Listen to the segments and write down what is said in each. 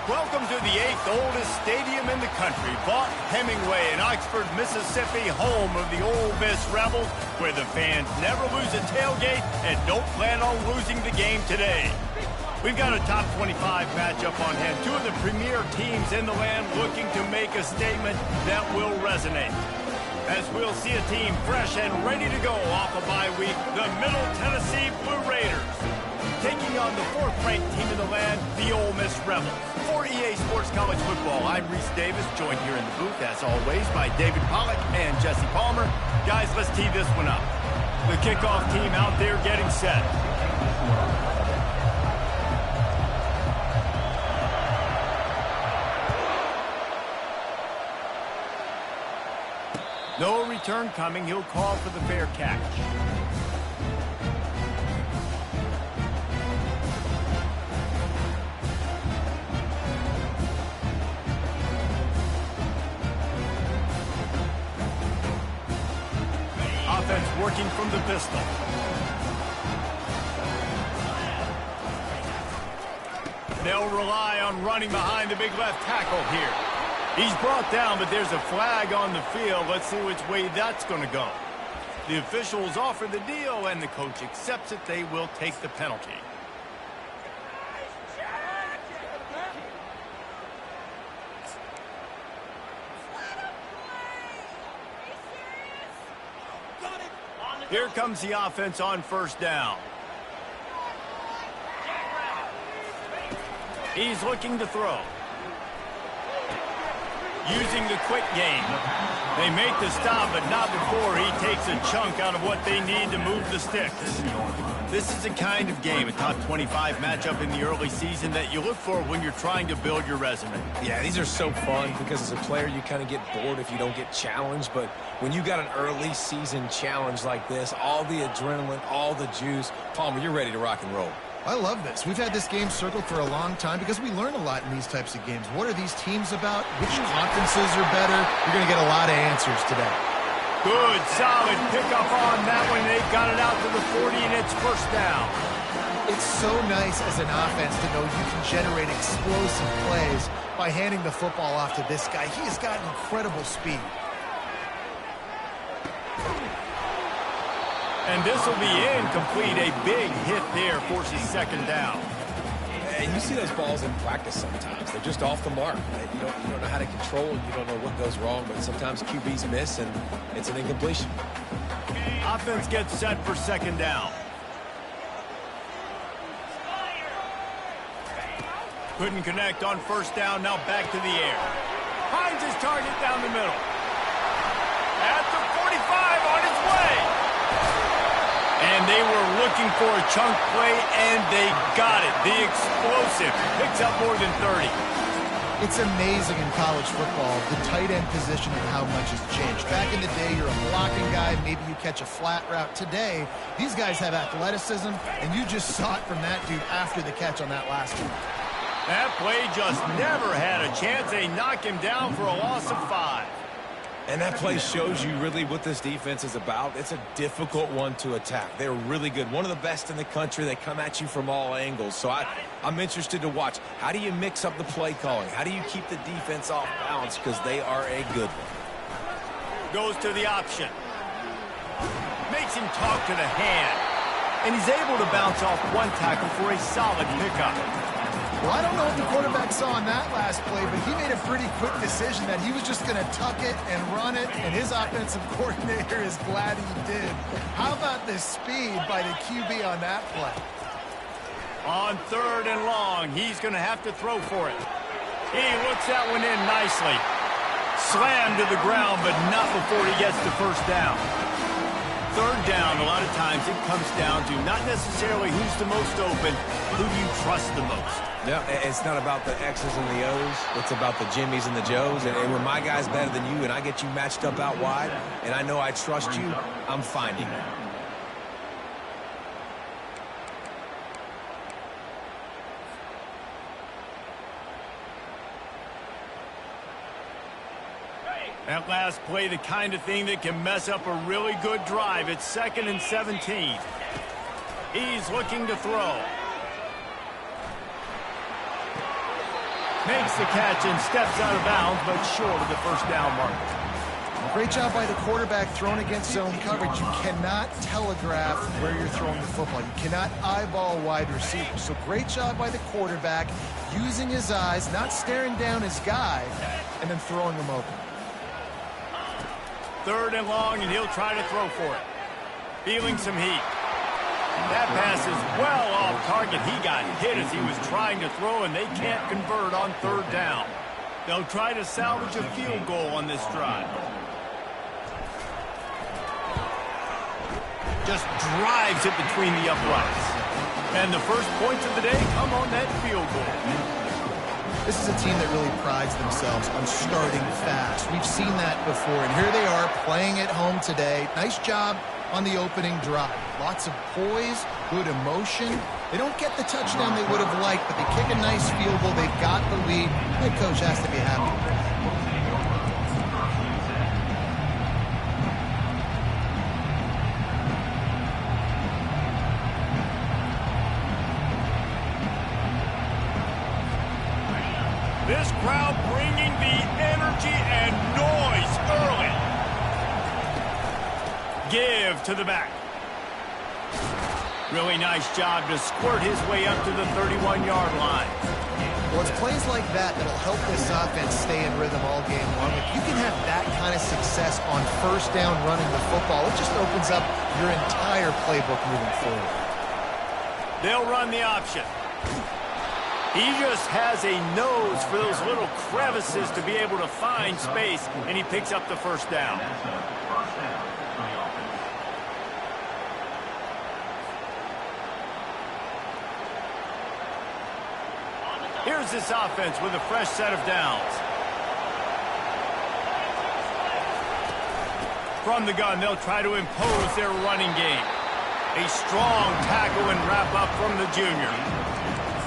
Welcome to the 8th oldest stadium in the country, Vaught Hemingway in Oxford, Mississippi, home of the Ole Miss Rebels, where the fans never lose a tailgate and don't plan on losing the game today. We've got a top 25 matchup on hand, two of the premier teams in the land looking to make a statement that will resonate. As we'll see a team fresh and ready to go off a bye week, the Middle Tennessee Blue Raiders, taking on the 4th-ranked team in the land, the Ole Miss Rebels. For EA Sports College Football, I'm Reese Davis, joined here in the booth, as always, by David Pollack and Jesse Palmer. Guys, let's tee this one up. The kickoff team out there getting set. No return coming. He'll call for the fair catch. Offense working from the pistol. They'll rely on running behind the big left tackle here. He's brought down, but there's a flag on the field. Let's see which way that's going to go. The officials offer the deal, and the coach accepts it. They will take the penalty. Here comes the offense on first down. He's looking to throw. Using the quick game. They make the stop, but not before he takes a chunk out of what they need to move the sticks. This is the kind of game, a top 25 matchup in the early season, that you look for when you're trying to build your resume. Yeah, these are so fun because as a player, you kind of get bored if you don't get challenged. But when you got an early season challenge like this, all the adrenaline, all the juice, Palmer, you're ready to rock and roll. I love this. We've had this game circled for a long time because we learn a lot in these types of games. What are these teams about? Which conferences are better? You're going to get a lot of answers today. Good, solid pickup on that one. They've got it out to the 40, and it's first down. It's so nice as an offense to know you can generate explosive plays by handing the football off to this guy. He has got incredible speed. And this will be incomplete. A big hit there forces second down. And you see those balls in practice sometimes. They're just off the mark. You don't know how to control it. You don't know what goes wrong, but sometimes QBs miss, and it's an incompletion. Offense gets set for second down. Couldn't connect on first down. Now back to the air. Finds his target down the middle. At the 45, on his way. And they were looking for a chunk play, and they got it. The explosive picks up more than 30. It's amazing in college football, the tight end position and how much has changed. Back in the day, you're a blocking guy. Maybe you catch a flat route. Today, these guys have athleticism, and you just saw it from that dude after the catch on that last one. That play just never had a chance. They knock him down for a loss of 5. And that play shows you really what this defense is about. It's a difficult one to attack. They're really good. One of the best in the country. They come at you from all angles. So I'm interested to watch. How do you mix up the play calling? How do you keep the defense off balance? Because they are a good one. Goes to the option. Makes him talk to the hand. And he's able to bounce off one tackle for a solid pickup. Well, I don't know what the quarterback saw on that last play, but he made a pretty quick decision that he was just going to tuck it and run it, and his offensive coordinator is glad he did. How about the speed by the QB on that play? On third and long, he's going to have to throw for it. He looks that one in nicely. Slammed to the ground, but not before he gets to first down. Third down, a lot of times it comes down to not necessarily who's the most open, who do you trust the most? Yeah, it's not about the X's and the O's. It's about the Jimmies and the Joes. And when my guy's better than you and I get you matched up out wide and I know I trust you, I'm finding you. That last play, the kind of thing that can mess up a really good drive. It's 2nd and 17. He's looking to throw. Makes the catch and steps out of bounds, but short of the first down marker. Great job by the quarterback throwing against zone coverage. You cannot telegraph where you're throwing the football. You cannot eyeball wide receivers. So great job by the quarterback using his eyes, not staring down his guy, and then throwing him open. 3rd and long, and he'll try to throw for it. Feeling some heat. That pass is well off target. He got hit as he was trying to throw, and they can't convert on 3rd down. They'll try to salvage a field goal on this drive. Just drives it between the uprights. And the first points of the day come on that field goal. This is a team that really prides themselves on starting fast. We've seen that before, and here they are playing at home today. Nice job on the opening drive. Lots of poise, good emotion. They don't get the touchdown they would have liked, but they kick a nice field goal. They've got the lead. Head coach has to be happy. This crowd bringing the energy and noise early. Give to the back. Really nice job to squirt his way up to the 31-yard line. Well, it's plays like that that'll help this offense stay in rhythm all game long. If you can have that kind of success on 1st down running the football, it just opens up your entire playbook moving forward. They'll run the option. He just has a nose for those little crevices to be able to find space, and he picks up the 1st down. Here's this offense with a fresh set of downs. From the gun, they'll try to impose their running game. A strong tackle and wrap up from the junior.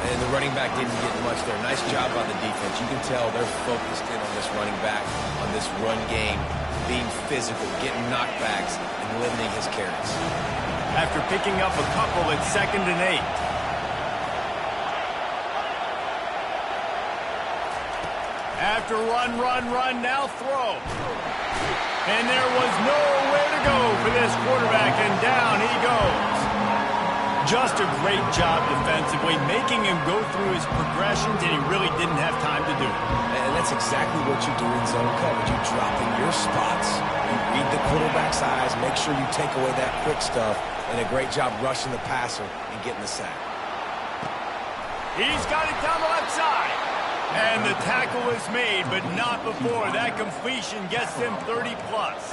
And the running back didn't get much there. Nice job by the defense. You can tell they're focused in on this running back, on this run game, being physical, getting knockbacks, and limiting his carries. After picking up a couple at 2nd and 8. After run, now throw. And there was nowhere to go for this quarterback, and down he goes. Just a great job defensively, making him go through his progressions, and he really didn't have time to do it. And that's exactly what you do in zone coverage. You drop in your spots, you read the quarterback's eyes, make sure you take away that quick stuff, and a great job rushing the passer and getting the sack. He's got it down the left side. And the tackle is made, but not before. That completion gets them 30-plus.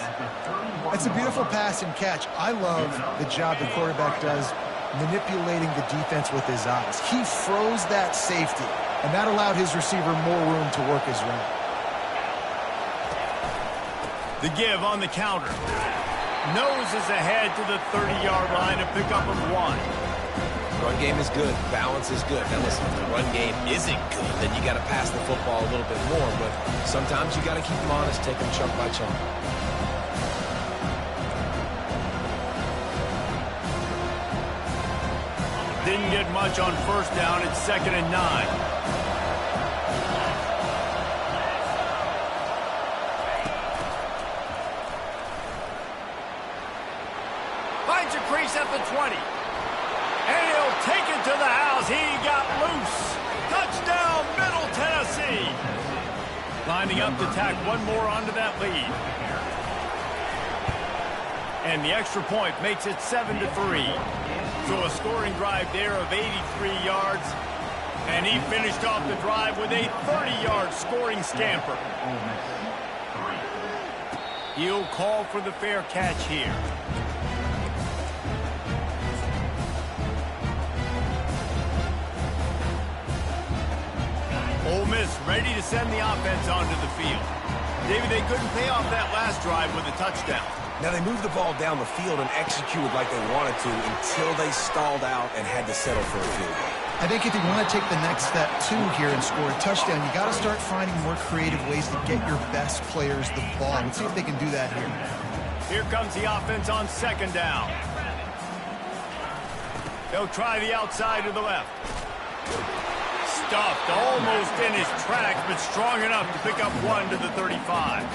It's a beautiful pass and catch. I love the job the quarterback does manipulating the defense with his eyes. He froze that safety, and that allowed his receiver more room to work his route. The give on the counter. Noses ahead to the 30-yard line to pick up of 1. Run game is good. Balance is good. Now listen, if the run game isn't good, then you got to pass the football a little bit more. But sometimes you got to keep them honest, take them chunk by chunk. Didn't get much on 1st down. It's 2nd and 9. Finds a crease at the 20. And he'll take it to the house. He got loose. Touchdown, Middle Tennessee. Lining up to tack one more onto that lead. And the extra point makes it 7-3. So a scoring drive there of 83 yards. And he finished off the drive with a 30-yard scoring scamper. He'll call for the fair catch here. Ole Miss ready to send the offense onto the field. David, they couldn't pay off that last drive with a touchdown. Now, they moved the ball down the field and executed like they wanted to until they stalled out and had to settle for a field goal. I think if you want to take the next step, too, here and score a touchdown, you got to start finding more creative ways to get your best players the ball. Let's see if they can do that here. Here comes the offense on 2nd down. They'll try the outside to the left. stuffed almost in his tracks, but strong enough to pick up 1 to the 35.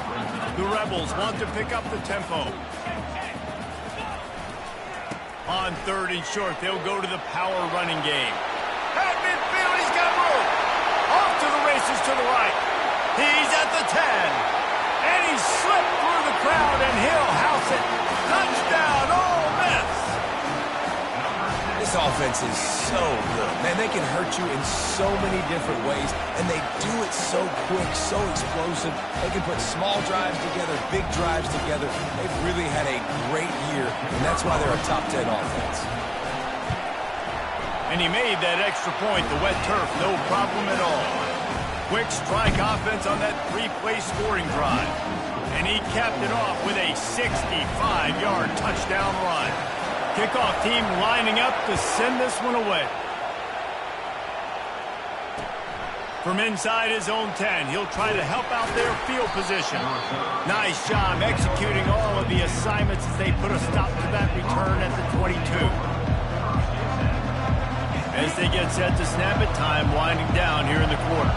The Rebels want to pick up the tempo. On 3rd and short, they'll go to the power running game. At midfield, he's got room. Off to the races to the right. He's at the 10. And he slipped through the crowd, and he'll house it. Touchdown, Ole Miss. This offense is so good. Man, they can hurt you in so many different ways, and they do it so quick, so explosive. They can put small drives together, big drives together. They've really had a great year, and that's why they're a top 10 offense. And he made that extra point, the wet turf, no problem at all. Quick strike offense on that 3-play scoring drive. And he capped it off with a 65-yard touchdown run. Kickoff team lining up to send this one away. From inside his own 10, he'll try to help out their field position. Nice job executing all of the assignments as they put a stop to that return at the 22. As they get set to snap it, time winding down here in the quarter.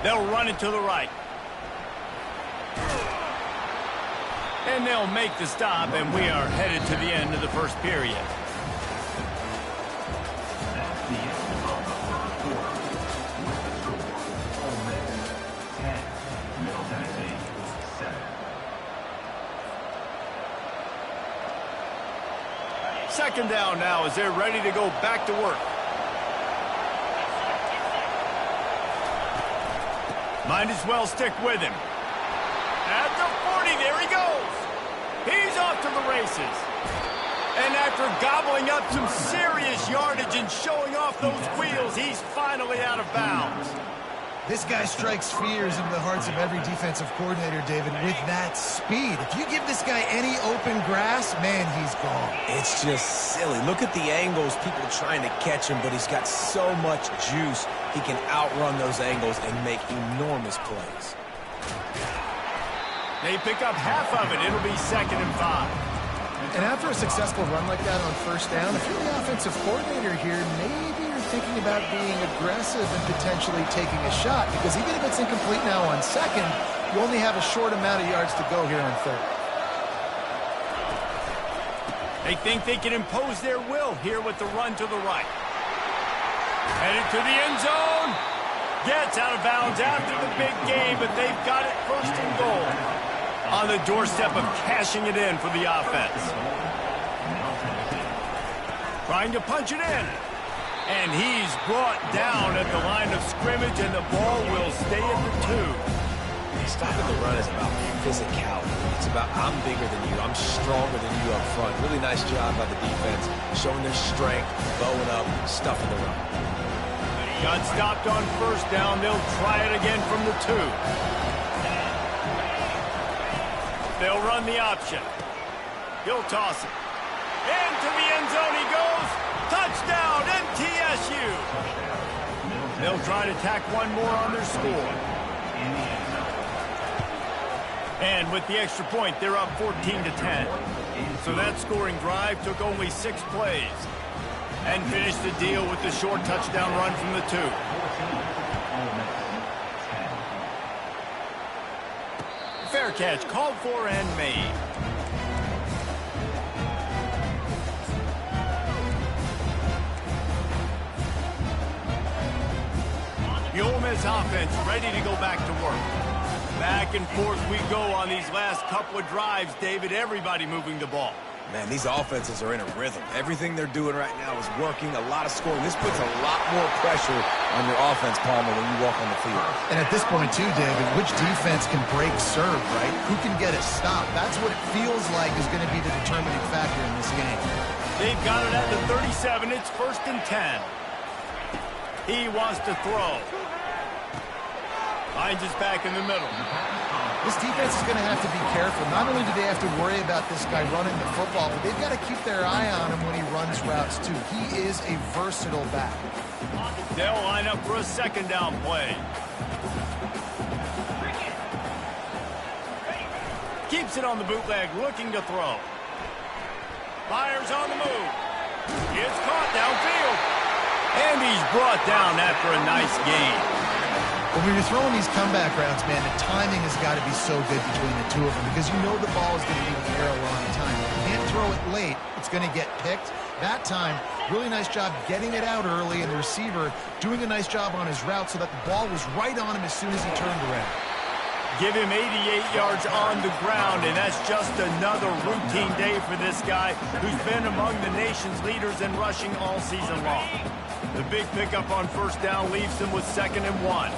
They'll run it to the right. And they'll make the stop, and we are headed to the end of the first period. Second down now as they're ready to go back to work. Might as well stick with him. At the 40, there he goes. He's off to the races. And after gobbling up some serious yardage and showing off those wheels, he's finally out of bounds. This guy strikes fears into the hearts of every defensive coordinator, David, with that speed. If you give this guy any open grass, man, he's gone. It's just silly. Look at the angles, people trying to catch him, but he's got so much juice. He can outrun those angles and make enormous plays. They pick up half of it. It'll be 2nd and 5. And after a successful run like that on first down, if you're the offensive coordinator here, maybe you're thinking about being aggressive and potentially taking a shot, because even if it's incomplete now on 2nd, you only have a short amount of yards to go here on 3rd. They think they can impose their will here with the run to the right. Headed to the end zone. Gets out of bounds after the big game, but they've got it 1st and goal. On the doorstep of cashing it in for the offense. Trying to punch it in. And he's brought down at the line of scrimmage, and the ball will stay at the 2. Stopping the run is about physicality. It's about I'm bigger than you. I'm stronger than you up front. Really nice job by the defense, showing their strength, bowing up, stuffing the run. Got stopped on first down. They'll try it again from the 2. They'll run the option. He'll toss it. Into the end zone he goes. Touchdown, MTSU. They'll try to tack one more on their score. And with the extra point, they're up 14-10. So that scoring drive took only 6 plays. And finished the deal with the short touchdown run from the 2. Fair catch, called for and made. The Ole Miss offense ready to go back to work. Back and forth we go on these last couple of drives, David. Everybody moving the ball. Man, these offenses are in a rhythm. Everything they're doing right now is working, a lot of scoring. This puts a lot more pressure on your offense, Palmer, when you walk on the field. And at this point, too, David, which defense can break serve, right? Who can get a stop? That's what it feels like is going to be the determining factor in this game. They've got it at the 37. It's 1st and 10. He wants to throw. Finds his back in the middle. This defense is going to have to be careful. Not only do they have to worry about this guy running the football, but they've got to keep their eye on him when he runs routes, too. He is a versatile back. They'll line up for a 2nd down play. Keeps it on the bootleg, looking to throw. Fires on the move. It's caught downfield. And he's brought down after a nice gain. When you're throwing these comeback routes, man, the timing has got to be so good between the two of them because you know the ball is going to be in the air a long time. You can't throw it late. It's going to get picked. That time, really nice job getting it out early, and the receiver doing a nice job on his route so that the ball was right on him as soon as he turned around. Give him 88 yards on the ground, and that's just another routine day for this guy who's been among the nation's leaders in rushing all season long. The big pickup on first down leaves him with 2nd and 1.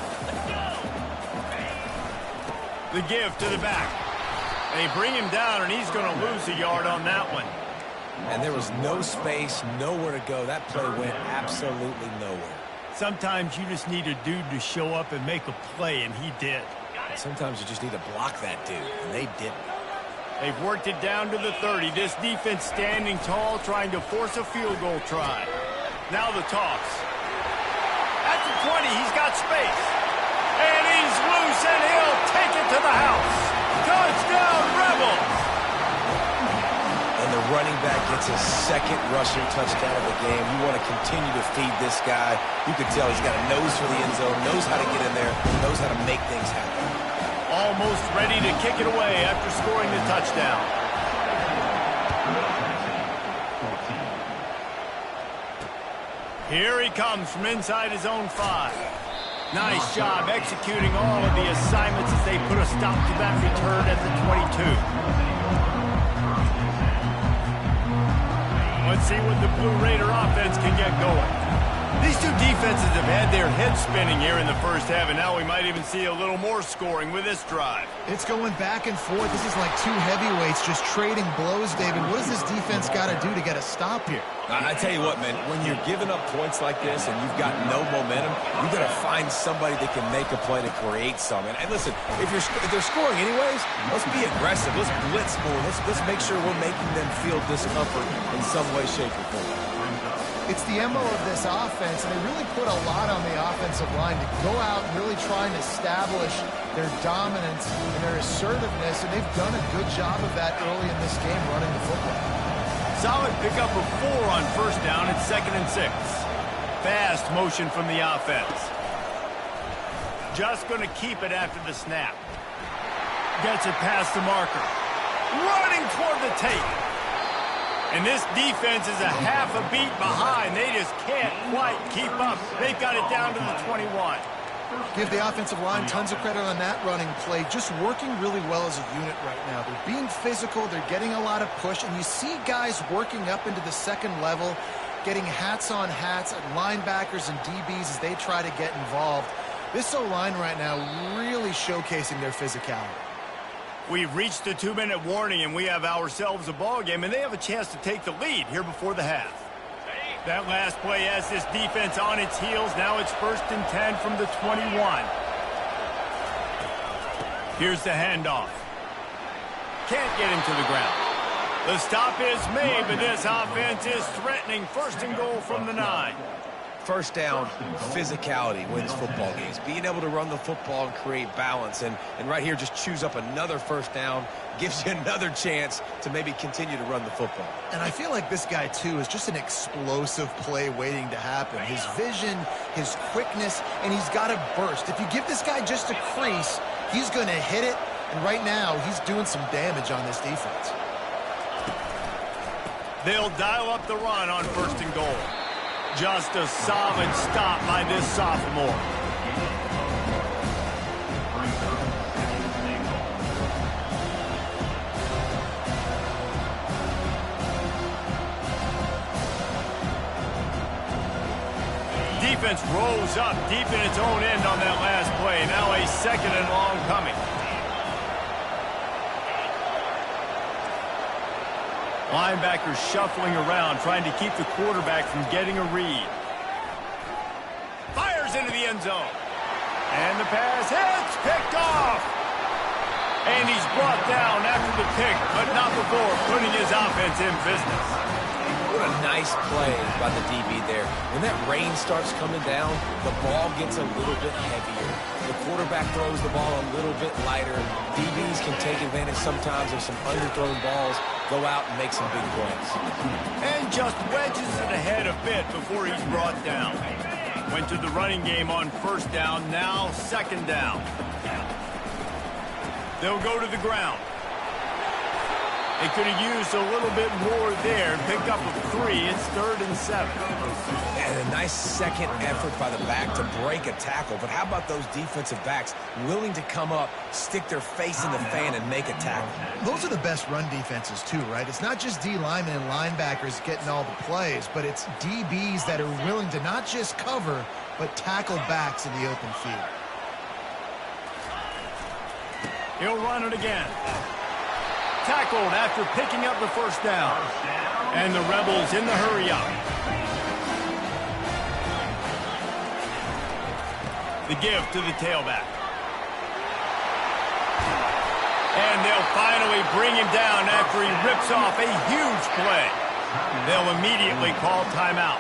The give to the back. They bring him down, and he's going to lose a yard on that one. And there was no space, nowhere to go. That play went absolutely nowhere. Sometimes you just need a dude to show up and make a play, and he did. Sometimes you just need to block that dude, and they didn't. They've worked it down to the 30. This defense standing tall, trying to force a field goal try. Now the toss. At the 20, he's got space. And he's loose, and he'll take it to the house. Touchdown, Rebels! And the running back gets his 2nd rushing touchdown of the game. You want to continue to feed this guy. You can tell he's got a nose for the end zone, knows how to get in there, knows how to make things happen. Almost ready to kick it away after scoring the touchdown. Here he comes from inside his own 5. Nice job executing all of the assignments as they put a stop to that return at the 22. Let's see what the Blue Raider offense can get going. These two defenses have had their heads spinning here in the first half, and now we might even see a little more scoring with this drive. It's going back and forth. This is like two heavyweights just trading blows, David. What does this defense got to do to get a stop here? I tell you what, man, when you're giving up points like this and you've got no momentum, you've got to find somebody that can make a play to create some. And listen, if they're scoring anyways, let's be aggressive. Let's blitz more. Let's make sure we're making them feel discomfort in some way, shape, or form. It's the MO of this offense, and they really put a lot on the offensive line to go out and really try and establish their dominance and their assertiveness, and they've done a good job of that early in this game running the football. Solid pickup of 4 on first down at 2nd and 6. Fast motion from the offense. Just going to keep it after the snap. Gets it past the marker. Running toward the tape. And this defense is a half a beat behind. They just can't quite keep up. They've got it down to the 21. Give the offensive line tons of credit on that running play. Just working really well as a unit right now. They're being physical. They're getting a lot of push. And you see guys working up into the 2nd level, getting hats on hats at linebackers and DBs as they try to get involved. This O-line right now really showcasing their physicality. We've reached the 2-minute warning, and we have ourselves a ball game, and they have a chance to take the lead here before the half. That last play has this defense on its heels. Now it's 1st and 10 from the 21. Here's the handoff. Can't get him to the ground. The stop is made, but this offense is threatening. 1st and goal from the 9. First down, physicality wins football games. Being able to run the football and create balance. And right here, just choose up another first down. Gives you another chance to maybe continue to run the football. And I feel like this guy, too, is just an explosive play waiting to happen. His vision, his quickness, and he's got a burst. If you give this guy just a crease, he's going to hit it. And right now, he's doing some damage on this defense. They'll dial up the run on 1st and goal. Just a solid stop by this sophomore. Defense rolls up deep in its own end on that last play. Now a 2nd and long coming. Linebackers shuffling around, trying to keep the quarterback from getting a read. Fires into the end zone. And the pass hits, picked off. And he's brought down after the pick, but not before putting his offense in business. What a nice play by the DB there. When that rain starts coming down, the ball gets a little bit heavier. The quarterback throws the ball a little bit lighter. DBs can take advantage sometimes of some underthrown balls, go out and make some big plays. And just wedges it ahead a bit before he's brought down. Went to the running game on first down, now second down. They'll go to the ground. They could have used a little bit more there. Pick up a 3. It's 3rd and 7. And a nice second effort by the back to break a tackle. But how about those defensive backs willing to come up, stick their face in the fan, and make a tackle? Those are the best run defenses, too, right? It's not just D linemen and linebackers getting all the plays, but it's DBs that are willing to not just cover, but tackle backs in the open field. He'll run it again. Tackled after picking up the first down. And the Rebels in the hurry up. The give to the tailback. And they'll finally bring him down after he rips off a huge play. They'll immediately call timeout.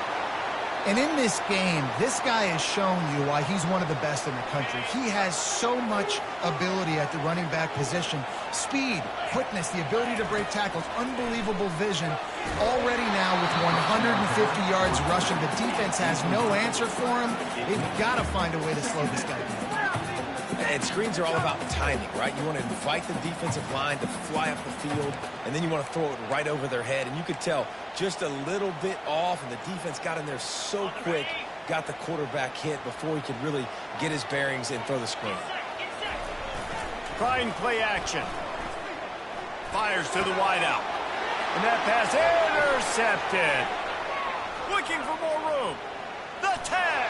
And in this game, this guy has shown you why he's one of the best in the country. He has so much ability at the running back position. Speed, quickness, the ability to break tackles, unbelievable vision. Already now with 150 yards rushing, the defense has no answer for him. They've got to find a way to slow this guy down. And screens are all about timing, right? You want to invite the defensive line to fly up the field, and then you want to throw it right over their head. And you could tell just a little bit off, and the defense got in there so quick, got the quarterback hit before he could really get his bearings and throw the screen. Trying play action. Fires to the wideout. And that pass intercepted. Looking for more room. The tag.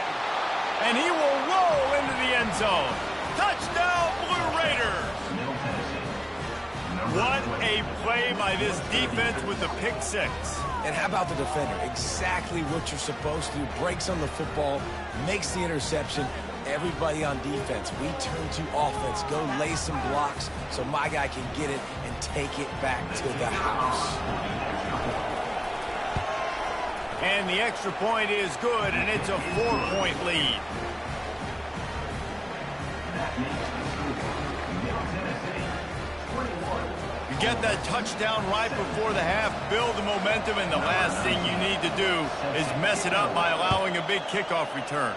And he will roll into the end zone. Touchdown, Blue Raiders! What a play by this defense with the pick 6. And how about the defender? Exactly what you're supposed to do. Breaks on the football, makes the interception. Everybody on defense, we turn to offense. Go lay some blocks so my guy can get it and take it back to the house. And the extra point is good, and it's a 4-point lead. You get that touchdown right before the half, build the momentum, and the last thing you need to do is mess it up by allowing a big kickoff return.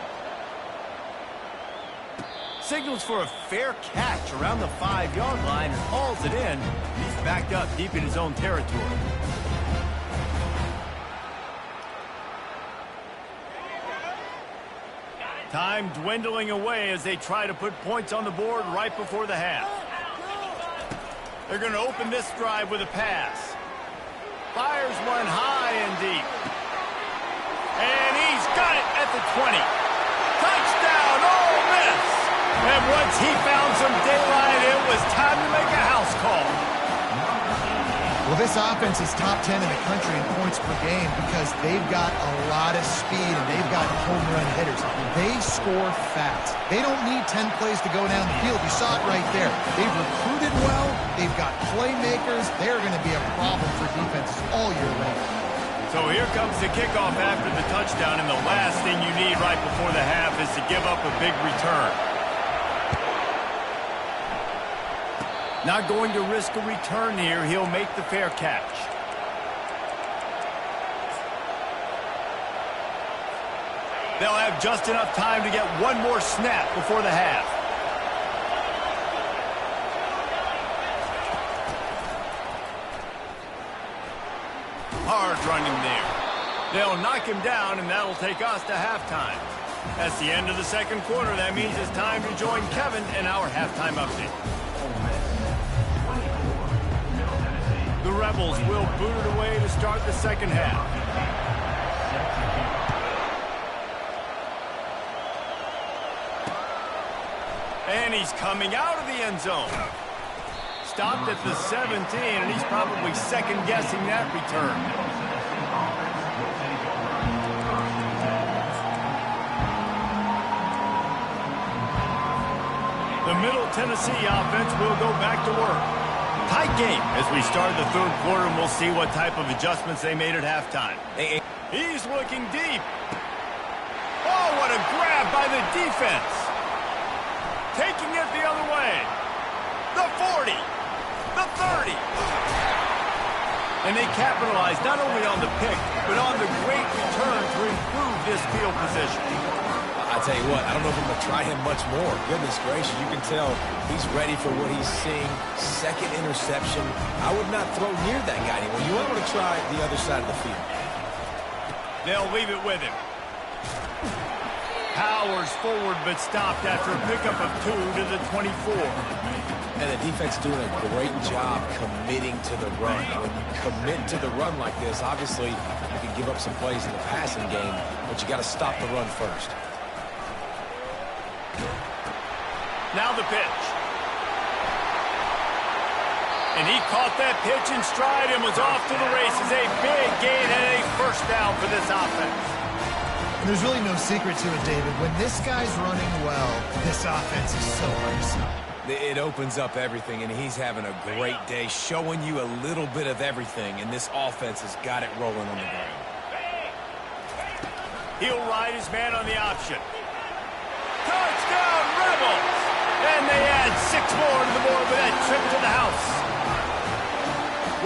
Signals for a fair catch around the 5-yard line and hauls it in. He's backed up deep in his own territory. Time dwindling away as they try to put points on the board right before the half. They're going to open this drive with a pass. Fires one high and deep. And he's got it at the 20. Touchdown, Ole Miss! And once he found some daylight, it was time to make a house call. Well, this offense is top 10 in the country in points per game because they've got a lot of speed and they've got home run hitters. They score fast. They don't need 10 plays to go down the field. You saw it right there. They've recruited well. They've got playmakers. They're going to be a problem for defenses all year long. So here comes the kickoff after the touchdown, and the last thing you need right before the half is to give up a big return. Not going to risk a return here. He'll make the fair catch. They'll have just enough time to get one more snap before the half. Hard running there. They'll knock him down, and that'll take us to halftime. That's the end of the second quarter. That means it's time to join Kevin in our halftime update. The Rebels will boot it away to start the second half. And he's coming out of the end zone. Stopped at the 17, and he's probably second-guessing that return. The Middle Tennessee offense will go back to work. Tight game as we start the third quarter, and we'll see what type of adjustments they made at halftime. He's looking deep. Oh, what a grab by the defense. taking it the other way. The 40. The 30. And they capitalized not only on the pick, but on the great return to improve this field position. I tell you what, I don't know if I'm going to try him much more. Goodness gracious, you can tell he's ready for what he's seeing. Second interception. I would not throw near that guy anymore. You want him to try the other side of the field. They'll leave it with him. Powers forward but stopped after a pickup of 2 to the 24. And the defense doing a great job committing to the run. When you commit to the run like this, obviously you can give up some plays in the passing game, but you got to stop the run first. Now the pitch. And he caught that pitch in stride and was off to the races. A big gain and a first down for this offense. And there's really no secret to it, David. When this guy's running well, this offense is so hard to stop. It opens up everything, and he's having a great day, showing you a little bit of everything, and this offense has got it rolling on the ground. He'll ride his man on the option. Touchdown, Rebels! And they add 6 more to the board with that trip to the house.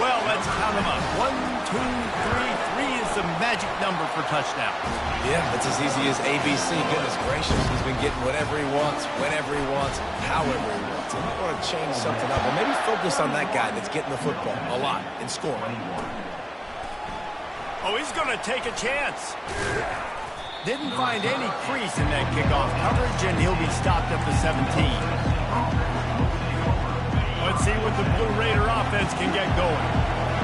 Well, let's count them up. 1, 2, 3. 3 is the magic number for touchdowns. Yeah, it's as easy as ABC. Goodness gracious, he's been getting whatever he wants, whenever he wants, however he wants. And you want to change something up, or maybe focus on that guy that's getting the football a lot and scoring. Oh, he's going to take a chance. Didn't find any crease in that kickoff coverage, and he'll be stopped at the 17. Let's see what the Blue Raider offense can get going.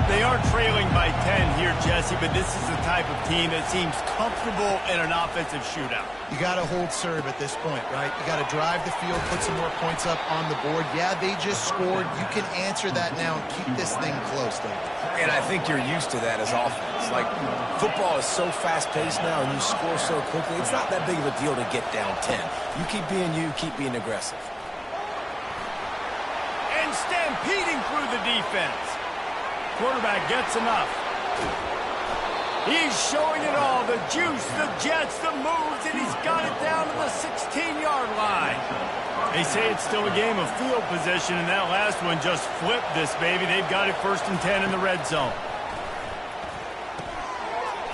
They are trailing by 10 here, Jesse, but this is the type of team that seems comfortable in an offensive shootout. You got to hold serve at this point, right? You got to drive the field, put some more points up on the board. Yeah, they just scored. You can answer that now and keep this thing close, David. And I think you're used to that as offense. Like, football is so fast-paced now, and you score so quickly, it's not that big of a deal to get down 10. You keep being you, keep being aggressive. And stampeding through the defense. Quarterback gets enough. He's showing it all. The juice, the jets, the moves, and he's got it down to the 16-yard line. They say it's still a game of field position, and that last one just flipped this baby. They've got it 1st and 10 in the red zone.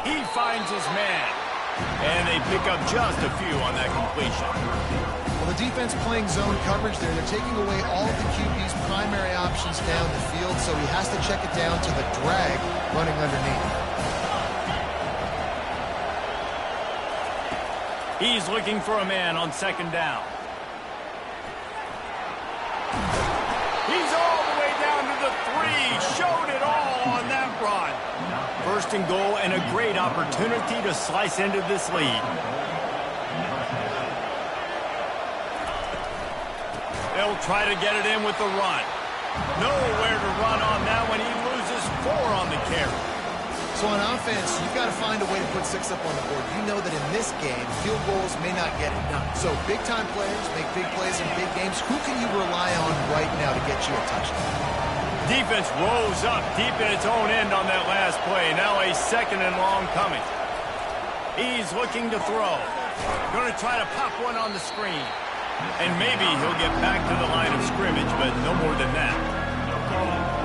He finds his man, and they pick up just a few on that completion. Well, the defense playing zone coverage there. They're taking away all of the QB's primary options down the field, so he has to check it down to the drag running underneath. He's looking for a man on 2nd down. He's all the way down to the 3. Showed it all on that run. 1st and goal, and a great opportunity to slice into this lead. They'll try to get it in with the run. Nowhere to run on that one. He loses 4 on the carry. So on offense, you've got to find a way to put 6 up on the board. You know that in this game, field goals may not get it done. So big-time players make big plays in big games. Who can you rely on right now to get you a touchdown? Defense rose up deep in its own end on that last play. Now a 2nd and long coming. He's looking to throw. Going to try to pop one on the screen. And maybe he'll get back to the line of scrimmage, but no more than that.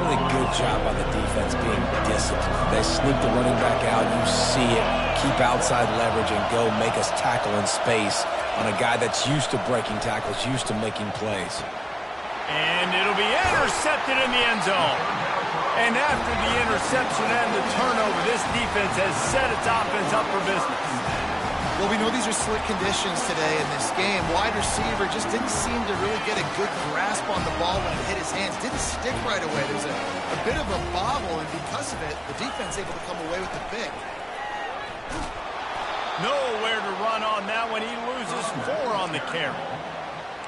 Really good job on the defense being disciplined. They sneak the running back out. You see it. Keep outside leverage and go make us tackle in space on a guy that's used to breaking tackles, used to making plays. And it'll be intercepted in the end zone. And after the interception and the turnover, this defense has set its offense up for business. Well, we know these are slick conditions today in this game. Wide receiver just didn't seem to really get a good grasp on the ball when it hit his hands. Didn't stick right away. There's a bit of a bobble, and because of it, the defense able to come away with the pick. Nowhere to run on that one. He loses 4 on the carry.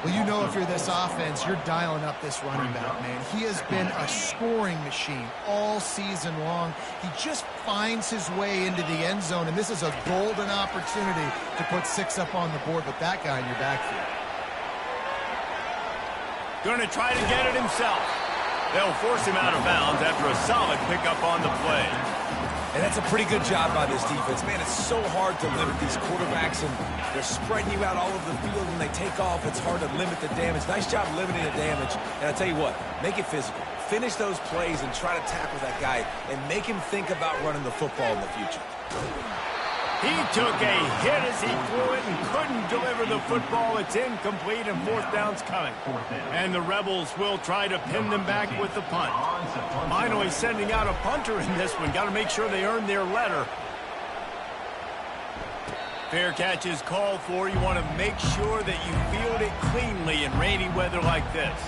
Well, you know if you're this offense, you're dialing up this running back, man. He has been a scoring machine all season long. He just finds his way into the end zone, and this is a golden opportunity to put 6 up on the board with that guy in your backfield. Going to try to get it himself. They'll force him out of bounds after a solid pickup on the play. And that's a pretty good job by this defense. Man, it's so hard to limit these quarterbacks, and they're spreading you out all over the field. When they take off, it's hard to limit the damage. Nice job limiting the damage. And I tell you what, make it physical. Finish those plays and try to tackle that guy and make him think about running the football in the future. He took a hit as he threw it and couldn't deliver the football. It's incomplete and fourth down's coming. And the Rebels will try to pin them back with the punt. Finally sending out a punter in this one. Got to make sure they earn their letter. Fair catch is called for. You want to make sure that you field it cleanly in rainy weather like this.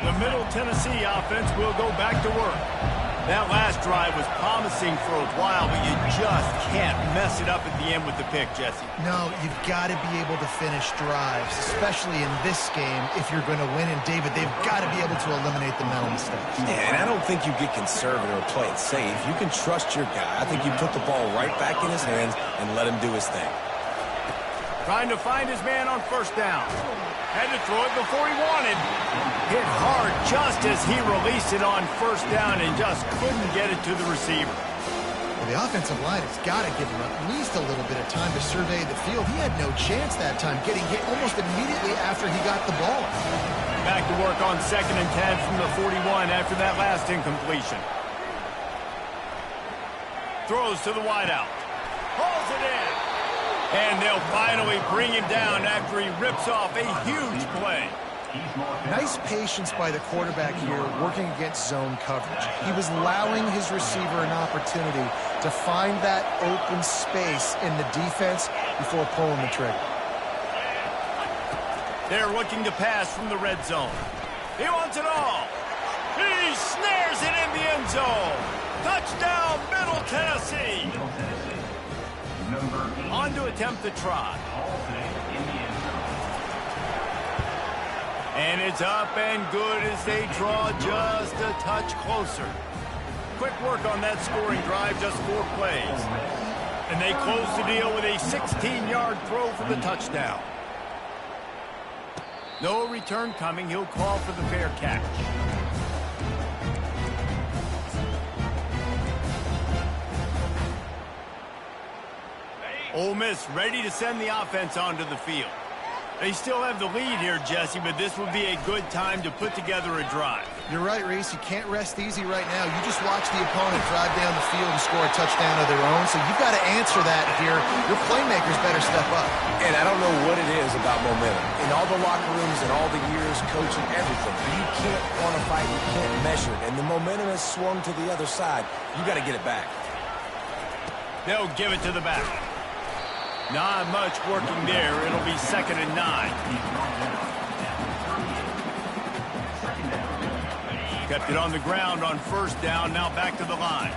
The Middle Tennessee offense will go back to work. That last drive was promising for a while, but you just can't mess it up at the end with the pick, Jesse. No, you've got to be able to finish drives, especially in this game if you're going to win. And, David, they've got to be able to eliminate the mental mistakes. Yeah, and I don't think you get conservative or play it safe. You can trust your guy. I think you put the ball right back in his hands and let him do his thing. Trying to find his man on first down. Had to throw it before he wanted. Hit hard just as he released it on first down and just couldn't get it to the receiver. Well, the offensive line has got to give him at least a little bit of time to survey the field. He had no chance that time, getting hit almost immediately after he got the ball. Back to work on 2nd and 10 from the 41 after that last incompletion. Throws to the wideout. Hauls it in. And they'll finally bring him down after he rips off a huge play. Nice patience by the quarterback here working against zone coverage. He was allowing his receiver an opportunity to find that open space in the defense before pulling the trigger. They're looking to pass from the red zone. He wants it all. He snares it in the end zone. Touchdown, Middle Tennessee. On to attempt the try. And it's up and good as they draw just a touch closer. Quick work on that scoring drive, just 4 plays. And they close the deal with a 16-yard throw for the touchdown. No return coming. He'll call for the fair catch. Ole Miss ready to send the offense onto the field. They still have the lead here, Jesse, but this would be a good time to put together a drive. You're right, Reese. You can't rest easy right now. You just watch the opponent drive down the field and score a touchdown of their own, so you've got to answer that here. Your playmakers better step up. And I don't know what it is about momentum. In all the locker rooms and all the years coaching everything, you can't quantify it, you can't measure it. And the momentum has swung to the other side. You got to get it back. They'll give it to the back. Not much working there. It'll be 2nd and 9. Kept it on the ground on first down. Now back to the line.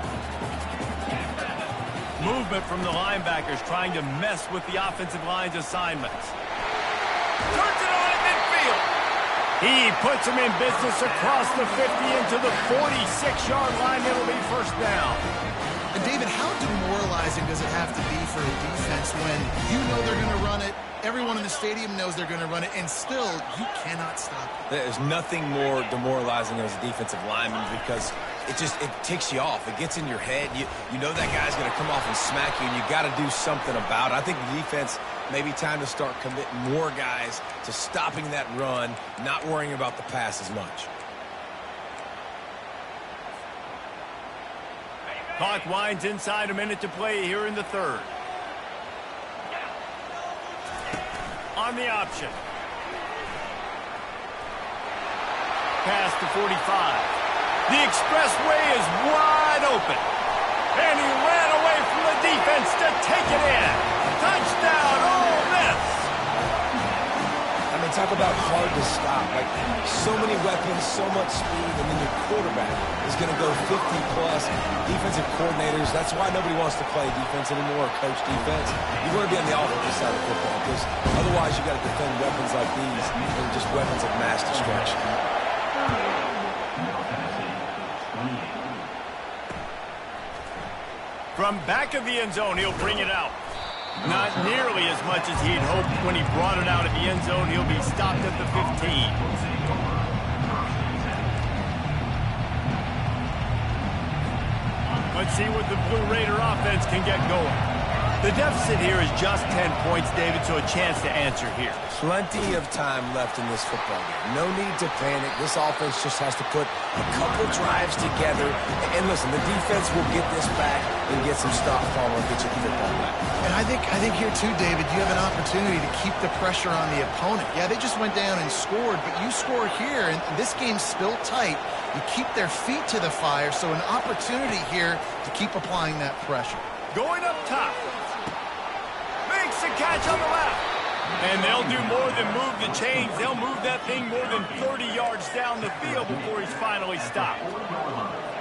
Movement from the linebackers trying to mess with the offensive line's assignments. Turns it on at midfield. He puts him in business across the 50 into the 46-yard line. It'll be first down. And, David, how demoralizing does it have to be for a defense when you know they're going to run it, everyone in the stadium knows they're going to run it, and still you cannot stop it? There's nothing more demoralizing as a defensive lineman because it ticks you off. It gets in your head. You know that guy's going to come off and smack you, and you got to do something about it. I think the defense maybe time to start committing more guys to stopping that run, not worrying about the pass as much. Clock winds inside, a minute to play here in the third. On the option. Past the 45. The expressway is wide open. And he ran away from the defense to take it in. Touchdown, Ole Miss. I mean, talk about hard to stop. Like, so many weapons, so much speed, and then your quarterback is going to go 50-plus. Defensive coordinators, that's why nobody wants to play defense anymore or coach defense. You want to be on the offensive side of football because otherwise you got to defend weapons like these and just weapons of mass destruction. From back of the end zone, he'll bring it out. Not nearly as much as he'd hoped when he brought it out of the end zone. He'll be stopped at the 15. Let's see what the Blue Raider offense can get going. The deficit here is just 10 points, David, so a chance to answer here. Plenty of time left in this football game. No need to panic. This offense just has to put a couple drives together. And listen, the defense will get this back and get some stop form and get you the football back. And I think here too, David, you have an opportunity to keep the pressure on the opponent. Yeah, they just went down and scored, but you score here, and this game's still tight. You keep their feet to the fire, so an opportunity here to keep applying that pressure. Going up top. Makes a catch on the left. And they'll do more than move the chains. They'll move that thing more than 30 yards down the field before he's finally stopped.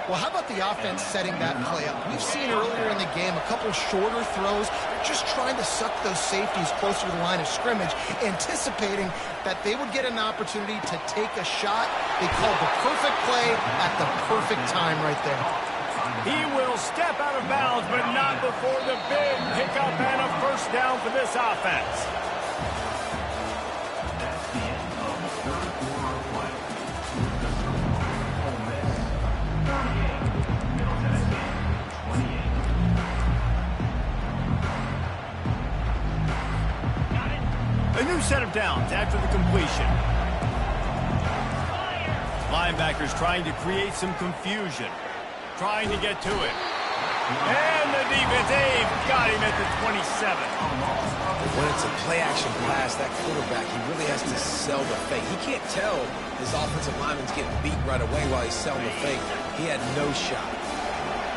Well, how about the offense setting that play up? We've seen earlier in the game a couple shorter throws. They're just trying to suck those safeties closer to the line of scrimmage, anticipating that they would get an opportunity to take a shot. They called the perfect play at the perfect time right there. He will step out of bounds, but not before the big pickup and a first down for this offense. A new set of downs after the completion. Linebackers trying to create some confusion. Trying to get to it. And the defense, they've got him at the 27. When it's a play-action pass, that quarterback, he really has to sell the fake. He can't tell his offensive lineman's getting beat right away while he's selling the fake. He had no shot.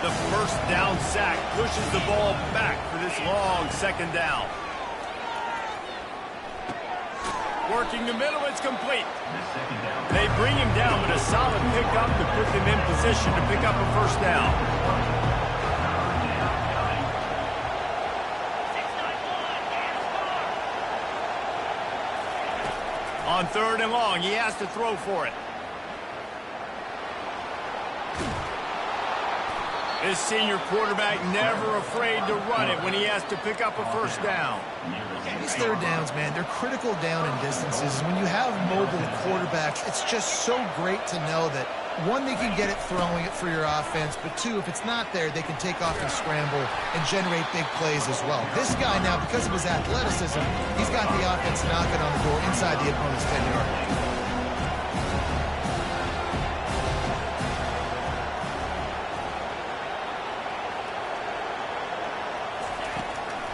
The first down sack pushes the ball back for this long second down. Working the middle, it's complete. They bring him down, but a solid pickup to put them in position to pick up a first down. On third and long, he has to throw for it. This senior quarterback never afraid to run it when he has to pick up a first down. These third downs, man, they're critical down and distances. When you have mobile quarterbacks, it's just so great to know that, one, they can get it throwing it for your offense, but two, if it's not there, they can take off and scramble and generate big plays as well. This guy now, because of his athleticism, he's got the offense knocking on the door inside the opponent's 10-yard line.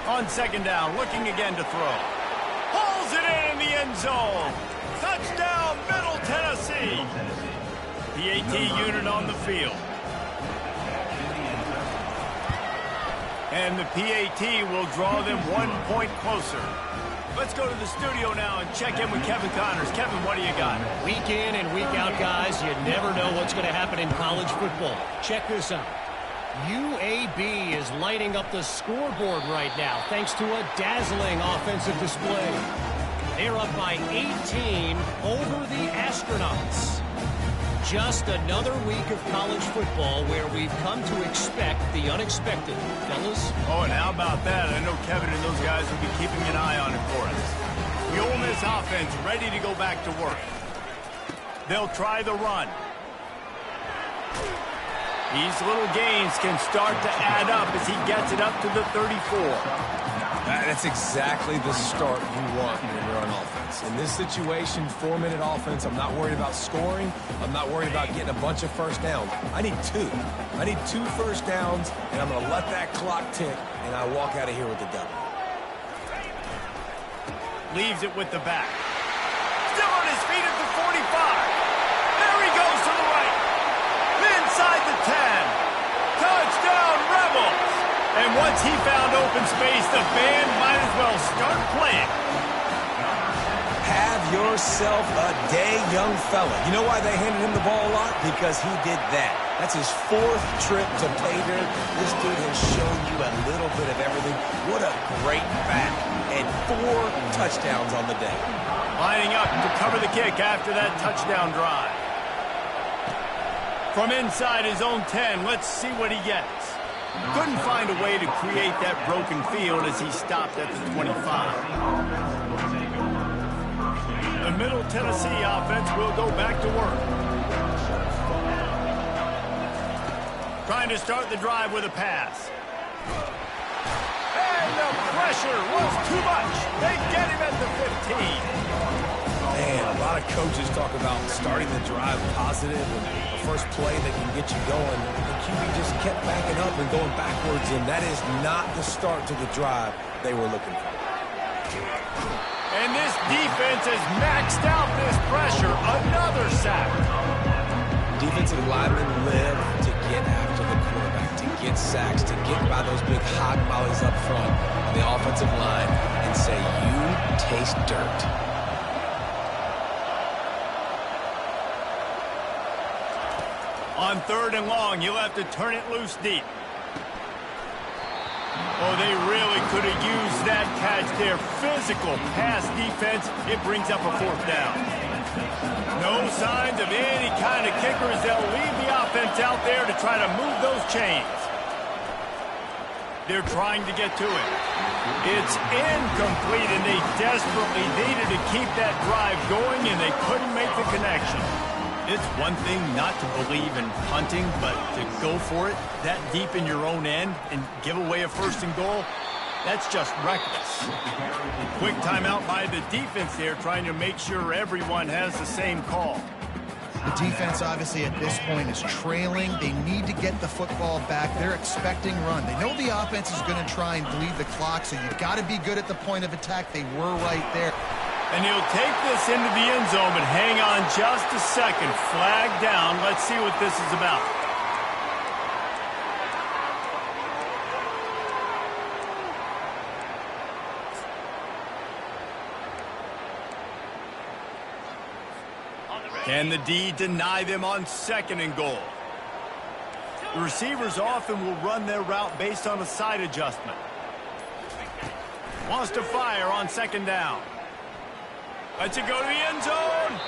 On second down, looking again to throw. Hauls it in the end zone. Touchdown, Middle Tennessee. PAT unit on the field. And the PAT will draw them 1 point closer. Let's go to the studio now and check in with Kevin Connors. Kevin, what do you got? Week in and week out, guys, you never know what's going to happen in college football. Check this out. UAB is lighting up the scoreboard right now thanks to a dazzling offensive display. They're up by 18 over the Astronauts. Just another week of college football where we've come to expect the unexpected, fellas. Oh, and how about that? I know Kevin and those guys will be keeping an eye on it for us. The Ole Miss offense ready to go back to work. They'll try the run. These little gains can start to add up as he gets it up to the 34. That's exactly the start you want when you're on offense. In this situation, 4-minute offense, I'm not worried about scoring. I'm not worried about getting a bunch of first downs. I need 2. I need 2 first downs, and I'm going to let that clock tick, and I walk out of here with the W. Leaves it with the back. Still on his feet at the 45. There he goes to the right. Inside the 10. Touchdown, Rebels. And once he found open space, the band might as well start playing. Have yourself a day, young fella. You know why they handed him the ball a lot? Because he did that. That's his 4th trip to pay dirt. This dude has shown you a little bit of everything. What a great back. And 4 touchdowns on the day. Lining up to cover the kick after that touchdown drive. From inside his own 10, let's see what he gets. Couldn't find a way to create that broken field as he stopped at the 25. The Middle Tennessee offense will go back to work. Trying to start the drive with a pass. And the pressure was too much. They get him at the 15. Man, a lot of coaches talk about starting the drive positive and the first play that can get you going. The QB just kept backing up and going backwards, and that is not the start to the drive they were looking for. And this defense has maxed out this pressure. Another sack. Defensive linemen live to get after the quarterback, to get sacks, to get by those big hog mollies up front on the offensive line and say, you taste dirt. On 3rd and long, you'll have to turn it loose deep. Oh, they really could have used that catch there. Physical pass defense. It brings up a 4th down. No signs of any kind of kickers. They'll leave the offense out there to try to move those chains. They're trying to get to it. It's incomplete, and they desperately needed to keep that drive going, and they couldn't make the connection. It's one thing not to believe in punting, but to go for it that deep in your own end and give away a 1st and goal, that's just reckless. Quick timeout by the defense there, trying to make sure everyone has the same call. The defense, obviously, at this point is trailing. They need to get the football back. They're expecting run. They know the offense is going to try and bleed the clock, so you've got to be good at the point of attack. They were right there. And he'll take this into the end zone, but hang on just a second. Flag down. Let's see what this is about. Can the D deny them on 2nd and goal? The receivers often will run their route based on a side adjustment. Wants to fire on 2nd down. Lets it go to the end zone.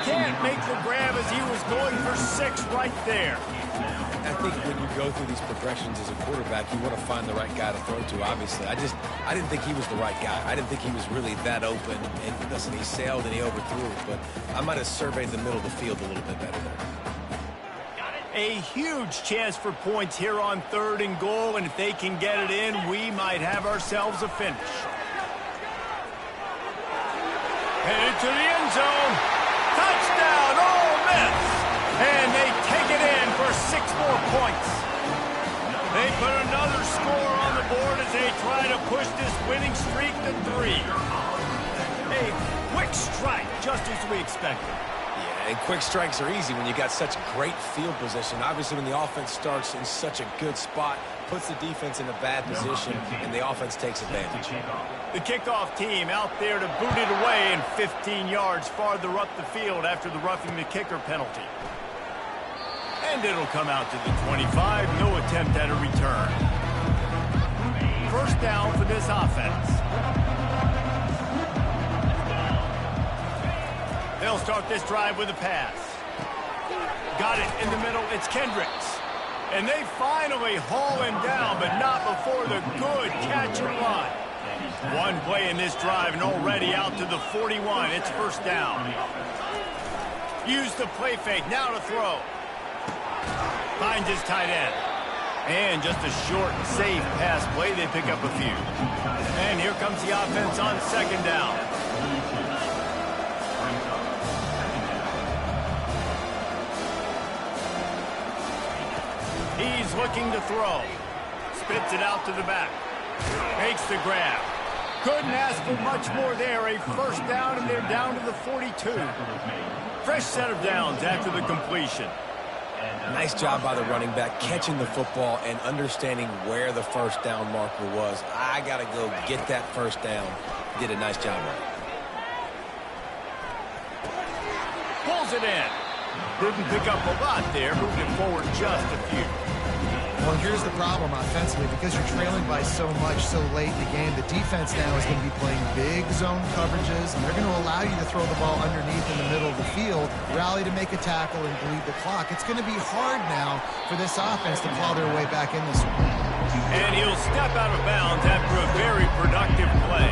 Can't make the grab as he was going for 6 right there. I think when you go through these progressions as a quarterback, you want to find the right guy to throw to, obviously. I didn't think he was the right guy. I didn't think he was really that open. And listen, he sailed and he overthrew it, but I might have surveyed the middle of the field a little bit better there. A huge chance for points here on 3rd and goal, and if they can get it in, we might have ourselves a finish. Headed to the end zone. Touchdown, Ole Miss. And they take it in for 6 more points. They put another score on the board as they try to push this winning streak to 3. A quick strike, just as we expected. Yeah, and quick strikes are easy when you got such great field position. Obviously, when the offense starts in such a good spot, puts the defense in a bad position, and the offense takes advantage. The kickoff team out there to boot it away and 15 yards farther up the field after the roughing the kicker penalty. And it'll come out to the 25. No attempt at a return. 1st down for this offense. They'll start this drive with a pass. Got it in the middle. It's Kendricks. And they finally haul him down, but not before the good catch and run. One play in this drive and already out to the 41. It's 1st down. Use the play fake. Now to throw. Finds his tight end. And just a short, safe pass play. They pick up a few. And here comes the offense on 2nd down. He's looking to throw. Spits it out to the back. Makes the grab. Couldn't ask for much more there. A 1st down, and they're down to the 42. Fresh set of downs after the completion. Nice job by the running back, catching the football and understanding where the 1st down marker was. I got to go get that 1st down. Did a nice job of it. Pulls it in. Didn't pick up a lot there, moved it forward just a few. Well, here's the problem offensively. Because you're trailing by so much so late in the game, the defense now is going to be playing big zone coverages, and they're going to allow you to throw the ball underneath in the middle of the field, rally to make a tackle, and bleed the clock. It's going to be hard now for this offense to claw their way back in this one. And he'll step out of bounds after a very productive play.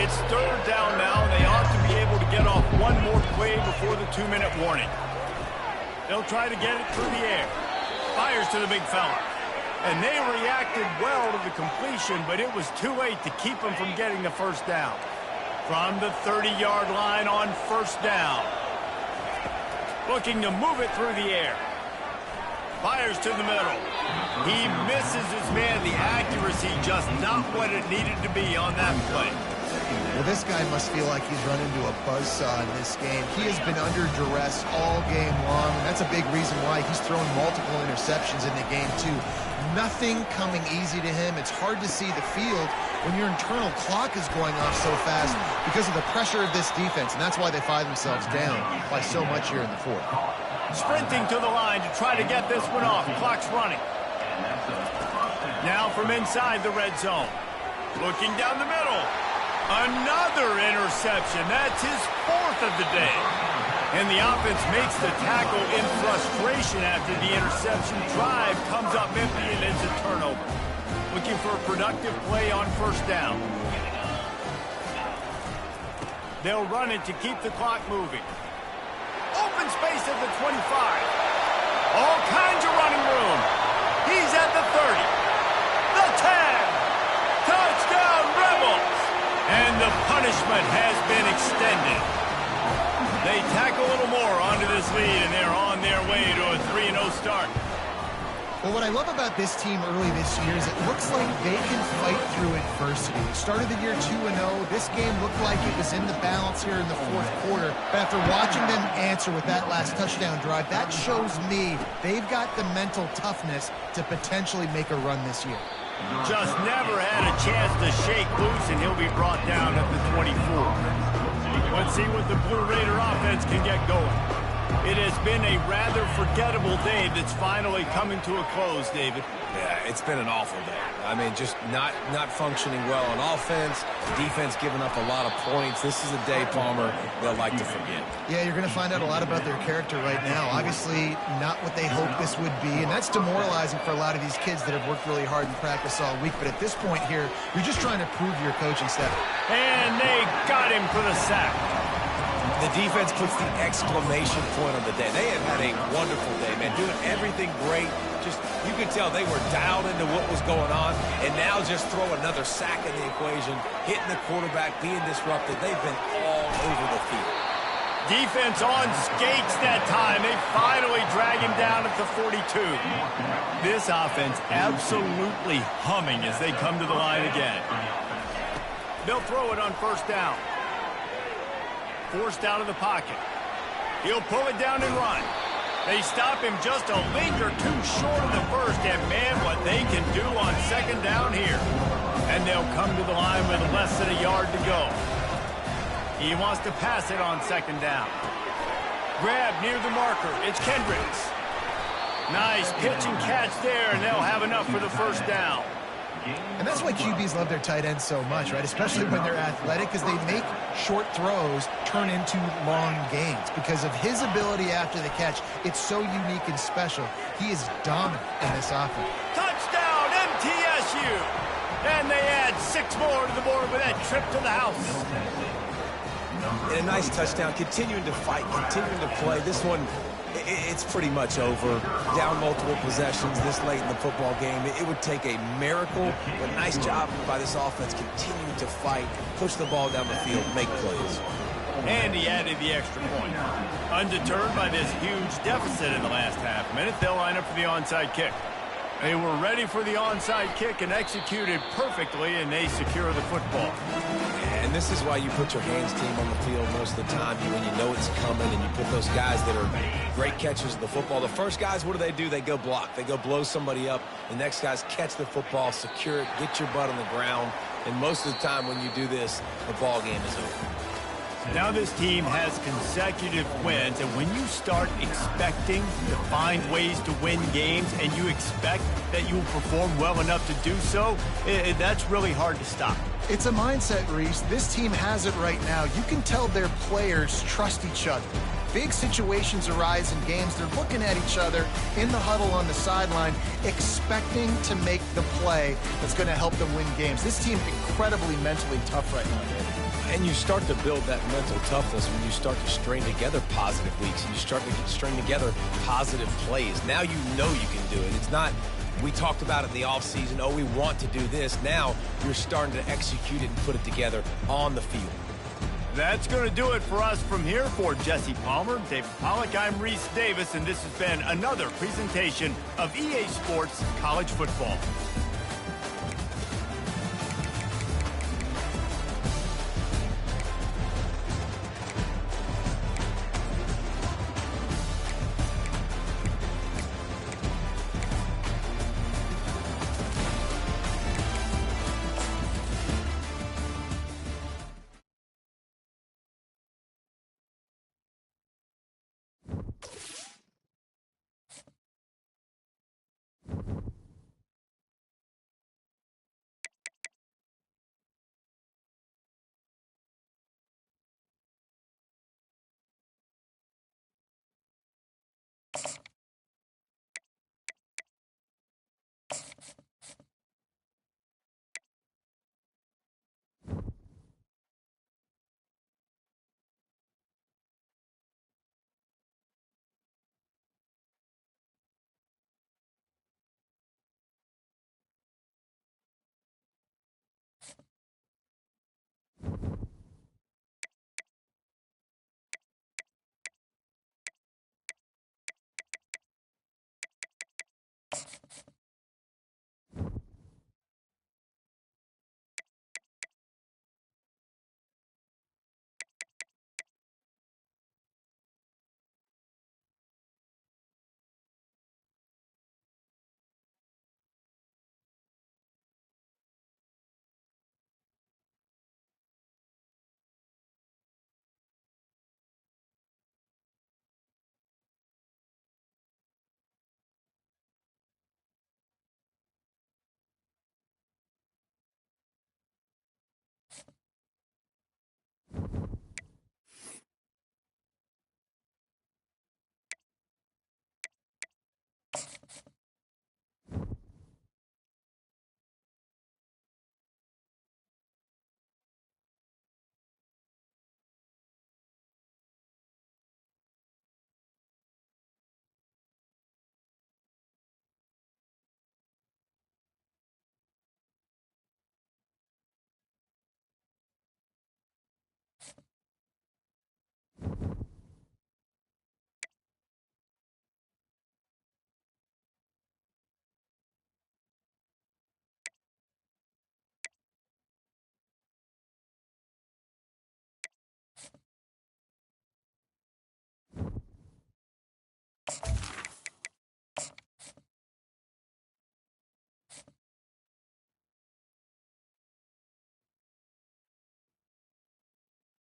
It's 3rd down now. They ought to be able to get off one more play before the 2-minute warning. They'll try to get it through the air. Fires to the big fella. And they reacted well to the completion, but it was too late to keep them from getting the first down. From the 30-yard line on first down. Looking to move it through the air. Fires to the middle. He misses his man. The accuracy just not what it needed to be on that play. Well, this guy must feel like he's run into a buzzsaw in this game. He has been under duress all game long, and that's a big reason why he's thrown multiple interceptions in the game, too. Nothing coming easy to him. It's hard to see the field when your internal clock is going off so fast because of the pressure of this defense, and that's why they find themselves down by so much here in the fourth. Sprinting to the line to try to get this one off. Clock's running. Now from inside the red zone. Looking down the middle. Another interception. That's his fourth of the day. And the offense makes the tackle in frustration after the interception. Drive comes up empty and ends a turnover. Looking for a productive play on first down. They'll run it to keep the clock moving. Open space at the 25. All kinds of running room. He's at the 30. The 10. Touchdown, Rebels. And the punishment has been extended. They tack a little more onto this lead, and they're on their way to a 3-0 start. Well, what I love about this team early this year is it looks like they can fight through adversity. Started the year 2-0. This game looked like it was in the balance here in the fourth quarter. But after watching them answer with that last touchdown drive, that shows me they've got the mental toughness to potentially make a run this year. Just never had a chance to shake loose, and he'll be brought down at the 24. Let's see what the Blue Raider offense can get going. It has been a rather forgettable day that's finally coming to a close, David. Yeah, it's been an awful day. I mean, just not functioning well on offense. Defense giving up a lot of points. This is a day, Palmer, they'll like to forget. Yeah, you're going to find out a lot about their character right now. Obviously, not what they hoped this would be, and that's demoralizing for a lot of these kids that have worked really hard in practice all week. But at this point here, you're just trying to prove your coaching staff. And they got him for the sack. The defense puts the exclamation point on the day. They have had a wonderful day, man, doing everything great. Just, you could tell they were dialed into what was going on, and now just throw another sack in the equation, hitting the quarterback, being disrupted. They've been all over the field. Defense on skates that time. They finally drag him down at the 42. This offense absolutely humming as they come to the line again. They'll throw it on first down. Forced out of the pocket. He'll pull it down and run. They stop him just a link or two short of the first, and man, what they can do on second down here. And they'll come to the line with less than a yard to go. He wants to pass it on second down. Grab near the marker. It's Kendricks. Nice pitch and catch there, and they'll have enough for the first down. And that's why QBs love their tight ends so much, right? Especially when they're athletic, because they make short throws turn into long gains. Because of his ability after the catch, it's so unique and special. He is dominant in this offense. Touchdown, MTSU! And they add 6 more to the board with that trip to the house. And a nice touchdown, continuing to fight, continuing to play. This one, it's pretty much over. Down multiple possessions this late in the football game. It would take a miracle, but nice job by this offense continuing to fight, push the ball down the field, make plays. And he added the extra point. Undeterred by this huge deficit in the last half minute, they'll line up for the onside kick. They were ready for the onside kick and executed perfectly, and they secure the football. And this is why you put your hands team on the field most of the time when you know it's coming, and you put those guys that are great catchers of the football. The first guys, what do? They go block. They go blow somebody up. The next guys catch the football, secure it, get your butt on the ground. And most of the time when you do this, the ball game is over. Now this team has consecutive wins, and when you start expecting to find ways to win games and you expect that you will perform well enough to do so, that's really hard to stop. It's a mindset, Reese. This team has it right now. You can tell their players trust each other. Big situations arise in games. They're looking at each other in the huddle on the sideline, expecting to make the play that's going to help them win games. This team incredibly mentally tough right now, David. And you start to build that mental toughness when you start to string together positive weeks and you start to string together positive plays. Now you know you can do it. It's not, we talked about it in the offseason, oh, we want to do this. Now you're starting to execute it and put it together on the field. That's going to do it for us from here. For Jesse Palmer, David Pollack, I'm Reese Davis, and this has been another presentation of EA Sports College Football.